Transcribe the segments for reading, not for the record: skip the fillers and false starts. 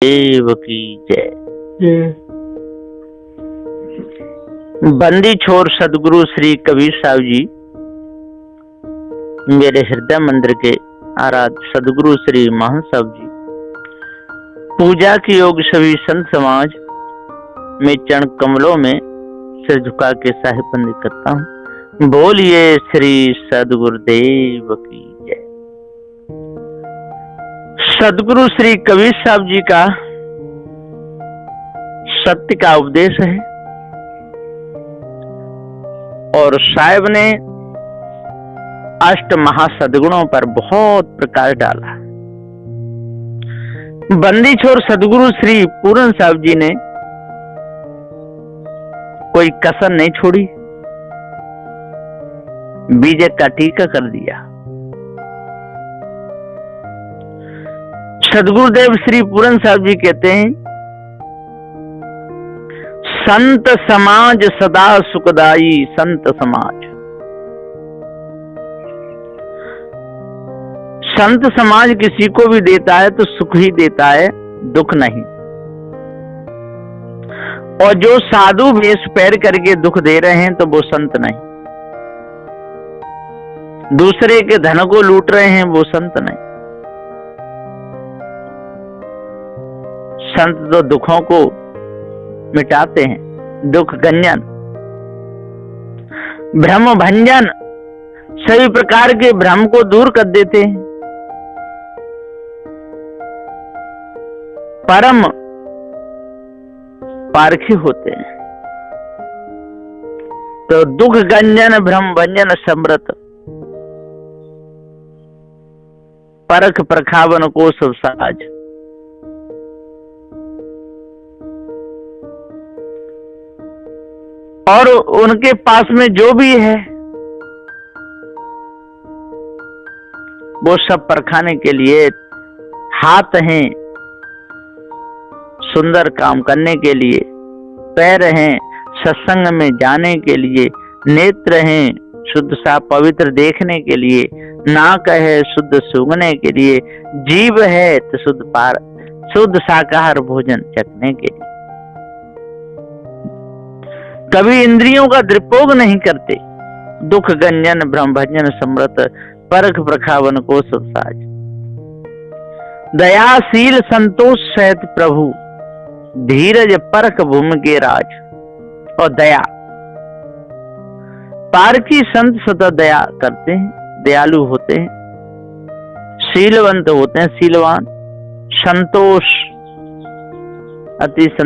देव की जय। बंदी छोर सदगुरु श्री कबीर साहब जी मेरे हृदय मंदिर के आराध्य सदगुरु श्री महंत साहब जी पूजा के योग सभी संत समाज में चरण कमलों में सिर झुका के साहिब बंदी करता हूँ। बोलिए श्री सदगुरुदेव की जय। सदगुरु श्री कबीर साहब जी का सत्य का उपदेश है और साहिब ने अष्ट महासदगुणों पर बहुत प्रकाश डाला। बंदी छोर सदगुरु श्री पूरन साहब जी ने कोई कसर नहीं छोड़ी, बीजे का टीका कर दिया। सदगुरुदेव श्री पूरन साहब जी कहते हैं, संत समाज सदा सुखदाई संत समाज। संत समाज किसी को भी देता है तो सुख ही देता है, दुख नहीं। और जो साधु वेश पैर करके दुख दे रहे हैं तो वो संत नहीं। दूसरे के धन को लूट रहे हैं वो संत नहीं। संत तो दुखों को मिटाते हैं, दुख गंजन भ्रम भंजन सभी प्रकार के भ्रम को दूर कर देते हैं। परम पारखी होते हैं। तो दुख गंजन भ्रम भंजन समृत परख प्रखावन को सब साज। और उनके पास में जो भी है वो सब परखाने के लिए हाथ हैं सुंदर काम करने के लिए, पैर हैं सत्संग में जाने के लिए, नेत्र हैं शुद्ध सा पवित्र देखने के लिए, नाक है शुद्ध सूंघने के लिए, जीभ है तो शुद्ध शाकाहार भोजन चखने के लिए। कभी इंद्रियों का द्रिपोग नहीं करते। दुख गंजन भ्रम भंजन समृत परख प्रखावन को सब साज। दयाशील संतोष सहित प्रभु धीरज परख भूमि के राज। और दया पारखी संत सदा दया करते हैं, दयालु होते हैं, शीलवंत होते हैं, शीलवान। संतोष अति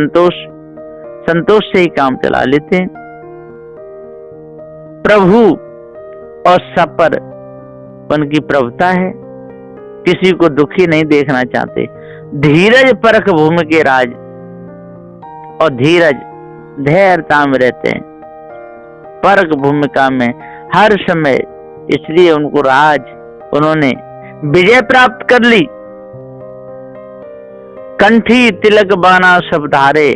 संतोष से ही काम चला लेते हैं। प्रभु और सपर उनकी प्रभुता है, किसी को दुखी नहीं देखना चाहते। धीरज परख भूमि के राज। और धीरज धैर्यता में रहते हैं, परख भूमिका में हर समय। इसलिए उनको राज उन्होंने विजय प्राप्त कर ली। कंठी तिलक बाना सब धारे।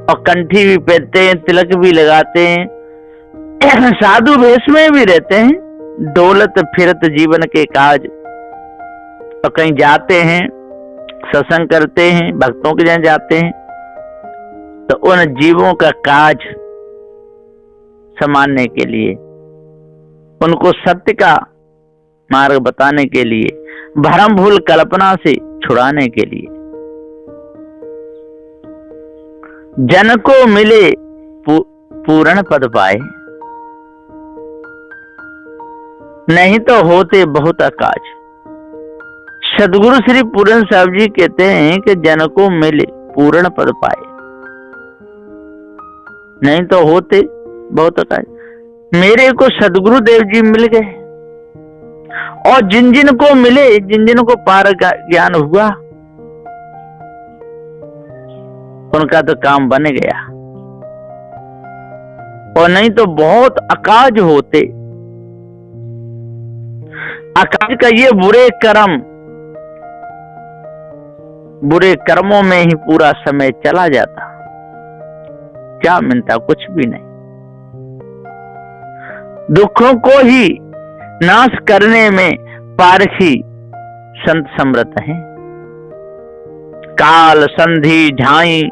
और कंठी भी पहनते हैं, तिलक भी लगाते हैं, साधु वेश में भी रहते हैं, दौलत फिरत जीवन के काज। और कहीं जाते हैं सत्संग करते हैं, भक्तों के जहाँ जाते हैं तो उन जीवों का काज संभालने के लिए, उनको सत्य का मार्ग बताने के लिए, भरम भूल कल्पना से छुड़ाने के लिए। जन को मिले पूर्ण पद पाए, नहीं तो होते बहुत अकाज। सदगुरु श्री पूरन साहब जी कहते हैं कि जन को मिले पूर्ण पद पाए, नहीं तो होते बहुत अकाज। मेरे को सदगुरु देव जी मिल गए और जिन जिन को मिले, जिन जिन को पार ज्ञान हुआ, उनका तो काम बन गया। और नहीं तो बहुत अकाज होते। अकाज का ये बुरे कर्मों में ही पूरा समय चला जाता, क्या मिलता? कुछ भी नहीं। दुखों को ही नाश करने में पारखी संत समर्थ हैं। काल संधि झाई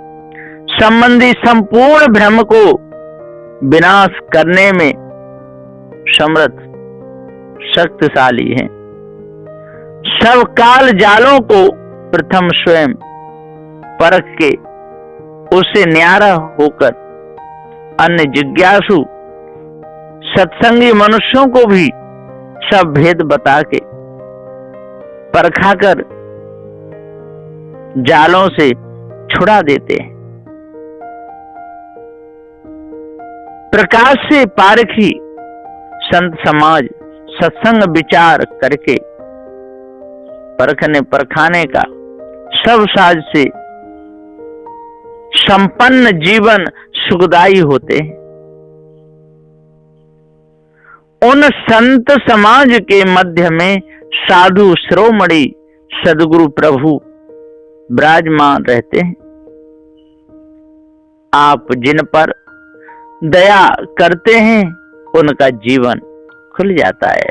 संबंधी संपूर्ण भ्रम को विनाश करने में समर्थ शक्तिशाली है। सब काल जालों को प्रथम स्वयं परख के उससे न्यारा होकर अन्य जिज्ञासु सत्संगी मनुष्यों को भी सब भेद बता के परखा कर जालों से छुड़ा देते हैं। प्रकाश से पारखी संत समाज सत्संग विचार करके परखने परखाने का सब साज से संपन्न जीवन सुखदायी होते हैं। उन संत समाज के मध्य में साधु शिरोमणि सद्गुरु प्रभु विराजमान रहते हैं। आप जिन पर दया करते हैं उनका जीवन खुल जाता है।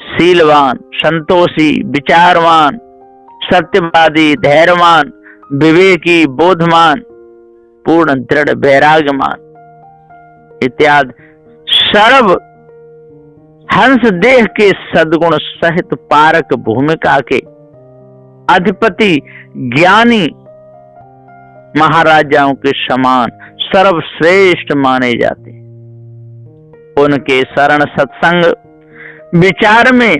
शीलवान, संतोषी, विचारवान, सत्यवादी, धैर्यवान, विवेकी, बोधमान, पूर्ण दृढ़ वैराग्यमान इत्यादि सर्व हंस देह के सद्गुण सहित पारक भूमिका के अधिपति ज्ञानी महाराजाओं के समान सर्वश्रेष्ठ माने जाते हैं। उनके शरण सत्संग विचार में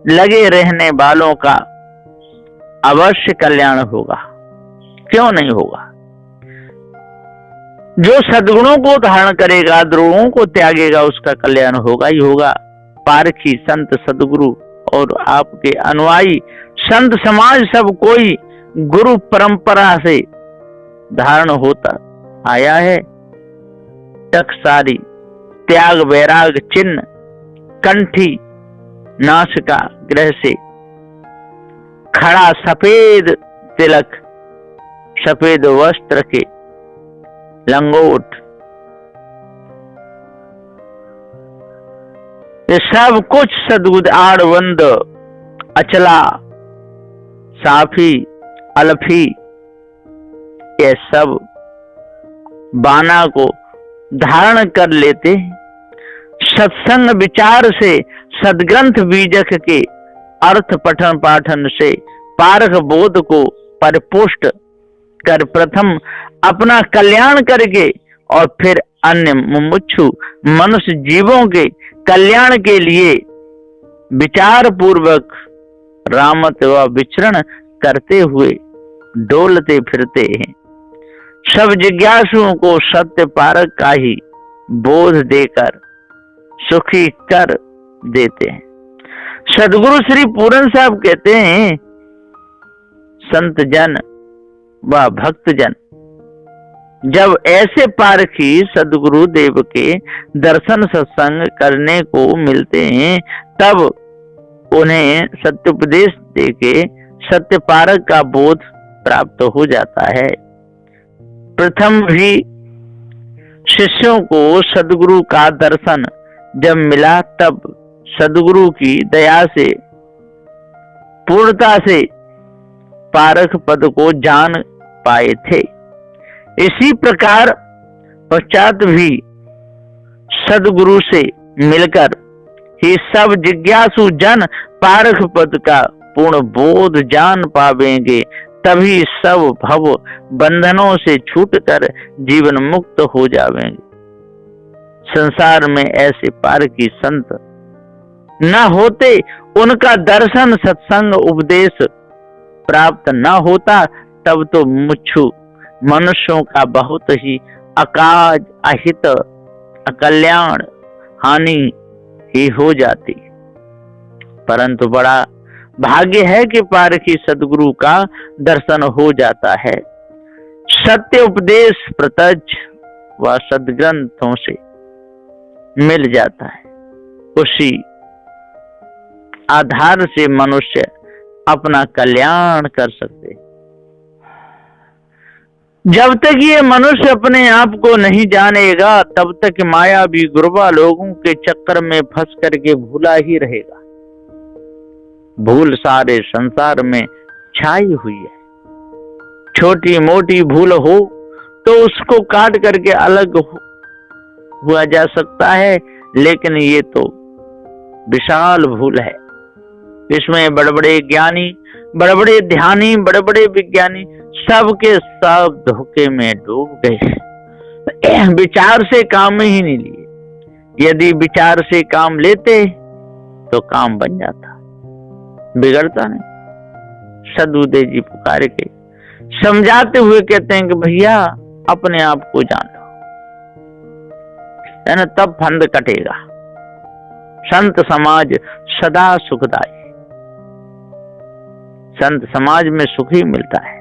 लगे रहने वालों का अवश्य कल्याण होगा, क्यों नहीं होगा। जो सद्गुणों को धारण करेगा, द्रोहों को त्यागेगा, उसका कल्याण होगा ही होगा। पारखी संत सद्गुरु और आपके अनुयायी संत समाज सब कोई गुरु परंपरा से धारण होता आया है। टकसारी त्याग वैराग चिन्ह कंठी नासिका ग्रह से खड़ा सफेद तिलक सफेद वस्त्र के लंगोट, ये सब कुछ सद्गुद आड़वंद अचला साफी अलफी ये सब बाना को धारण कर लेते हैं। सत्संग विचार से सदग्रंथ बीजक के अर्थ पठन पाठन से पारख बोध को परिपुष्ट कर प्रथम अपना कल्याण करके और फिर अन्य मुमुक्षु मनुष्य जीवों के कल्याण के लिए विचार पूर्वक रामत व विचरण करते हुए डोलते फिरते हैं। सब जिज्ञासुओं को सत्य पारक का ही बोध देकर सुखी कर देते हैं। सदगुरु श्री पूरन साहब कहते हैं, संत जन व भक्त जन जब ऐसे पारखी सदगुरु देव के दर्शन सत्संग करने को मिलते हैं तब उन्हें सत्योपदेश देके सत्य पारक का बोध प्राप्त हो जाता है। प्रथम भी शिष्यों को सदगुरु का दर्शन जब मिला तब सदगुरु की दया से पूर्णता से पारक पद को जान पाए थे। इसी प्रकार पश्चात भी सदगुरु से मिलकर ही सब जिज्ञासु जन पारक पद का पूर्ण बोध जान पावेंगे, तभी सब भव बंधनों से छूटकर जीवन मुक्त हो जावेंगे। संसार में ऐसे पारकी संत न होते, उनका दर्शन सत्संग उपदेश प्राप्त न होता, तब तो मुच्छू मनुष्यों का बहुत ही अकाज अहित अकल्याण हानि ही हो जाती। परंतु बड़ा भाग्य है कि पारखी सदगुरु का दर्शन हो जाता है। सत्य उपदेश प्रत्यक्ष व सदग्रंथों से मिल जाता है। उसी आधार से मनुष्य अपना कल्याण कर सकते। जब तक ये मनुष्य अपने आप को नहीं जानेगा तब तक माया भी गुरबा लोगों के चक्कर में फंस करके भूला ही रहेगा। भूल सारे संसार में छाई हुई है। छोटी मोटी भूल हो तो उसको काट करके अलग हुआ जा सकता है, लेकिन ये तो विशाल भूल है। इसमें बड़े बड़े ज्ञानी, बड़े बड़े ध्यानी, बड़े बड़े विज्ञानी सबके सब धोखे में डूब गए। विचार से काम ही नहीं लिए। यदि विचार से काम लेते तो काम बन जाता, बिगड़ता नहीं। सदगुरुदेव जी पुकार के समझाते हुए कहते हैं कि भैया अपने आप को जान लो, है ना, तब फंद कटेगा। संत समाज सदा सुखदाई। संत समाज में सुख ही मिलता है,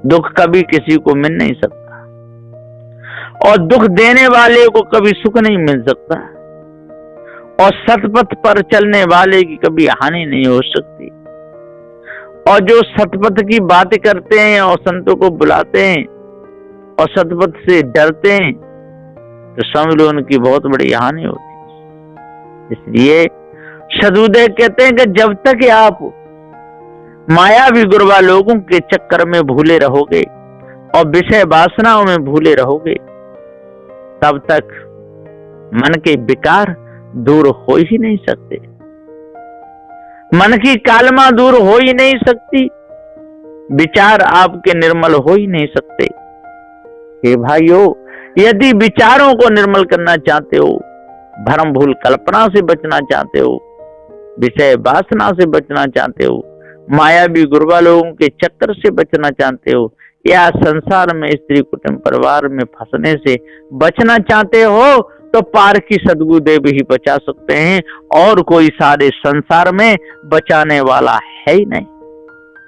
दुख कभी किसी को मिल नहीं सकता, और दुख देने वाले को कभी सुख नहीं मिल सकता, और सतपथ पर चलने वाले की कभी हानि नहीं हो सकती। और जो सतपथ की बातें करते हैं और संतों को बुलाते हैं और सतपथ से डरते हैं, तो समझ लो उनकी बहुत बड़ी हानि होती है। इसलिए सदगुरुदेव कहते हैं कि जब तक आप मायावी गुरबा लोगों के चक्कर में भूले रहोगे और विषय वासनाओं में भूले रहोगे, तब तक मन के विकार दूर हो ही नहीं सकते, मन की कालमा दूर हो ही नहीं सकती, विचार आपके निर्मल हो ही नहीं सकते। हे भाइयों, यदि विचारों को निर्मल करना चाहते हो, भ्रम भूल कल्पना से बचना चाहते हो, विषय वासना से बचना चाहते हो, मायावी गुरबा लोगों के चक्कर से बचना चाहते हो, या संसार में स्त्री कुटुंब परिवार में फंसने से बचना चाहते हो, तो पार की सदगुरुदेव ही बचा सकते हैं, और कोई सारे संसार में बचाने वाला है ही नहीं।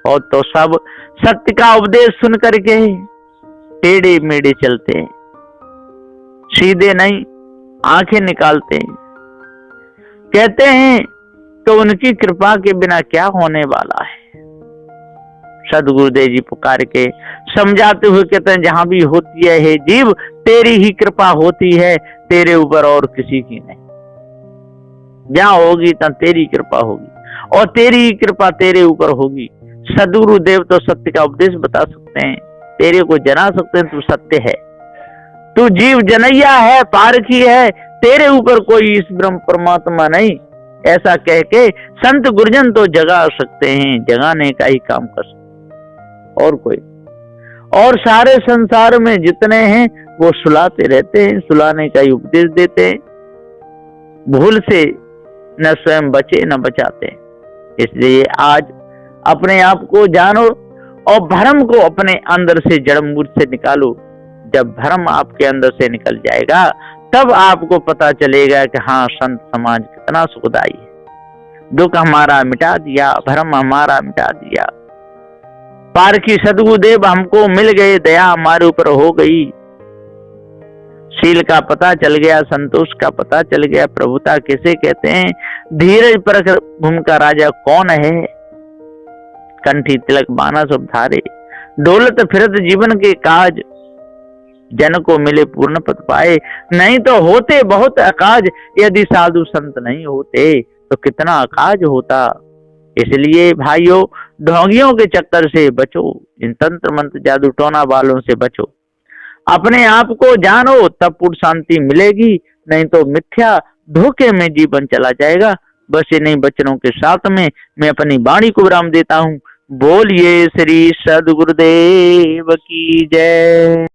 और तो सब सत्य का उपदेश सुन करके टेढ़े मेढ़े चलते हैं, सीधे नहीं, आंखें निकालते हैं। कहते हैं तो उनकी कृपा के बिना क्या होने वाला है। सदगुरुदेव जी पुकार के समझाते हुए कहते हैं, जहां भी होती है हे जीव, तेरी ही कृपा होती है, तेरे ऊपर और किसी की नहीं। जहां होगी तहां तेरी कृपा होगी, और तेरी ही कृपा तेरे ऊपर होगी। सदगुरुदेव तो सत्य का उपदेश बता सकते हैं, तेरे को जना सकते हैं, तू सत्य है, तू जीव जनैया है, पारखी है, तेरे ऊपर कोई इस ब्रह्म परमात्मा नहीं। ऐसा कह के संत गुरुजन तो जगा सकते हैं, जगाने का ही काम कर सकते, और कोई। और सारे संसार में जितने हैं वो सुलाते रहते हैं, सुलाने का ही उपदेश देते हैं, भूल से न स्वयं बचे न बचाते। इसलिए आज अपने आप को जानो और भ्रम को अपने अंदर से जड़ मूल से निकालो। जब भ्रम आपके अंदर से निकल जाएगा, तब आपको पता चलेगा कि हाँ, संत समाज कितना सुखदाई है। दुख हमारा मिटा दिया, भ्रम हमारा मिटा दिया। पारखी सदगुरुदेव हमको मिल गए, दया हमारे ऊपर हो गई, शील का पता चल गया, संतोष का पता चल गया, प्रभुता किसे कहते हैं, धीरज परख भूमि का राजा कौन है, कंठी तिलक बाना सब धारे, दौलत फिरत जीवन के काज, जन को मिले पूर्ण पद पाए। नहीं तो होते बहुत अकाज, यदि साधु संत नहीं होते तो कितना अकाज होता। इसलिए भाइयों, ढोंगियों के चक्कर से बचो, इन तंत्र मंत्र जादू टोना वालों से बचो, अपने आप को जानो, तब पूर्ण शांति मिलेगी। नहीं तो मिथ्या धोखे में जीवन चला जाएगा। बस इन्हीं वचनों के साथ में मैं अपनी वाणी को विराम देता हूँ। बोलिए श्री सद्गुरुदेव की जय।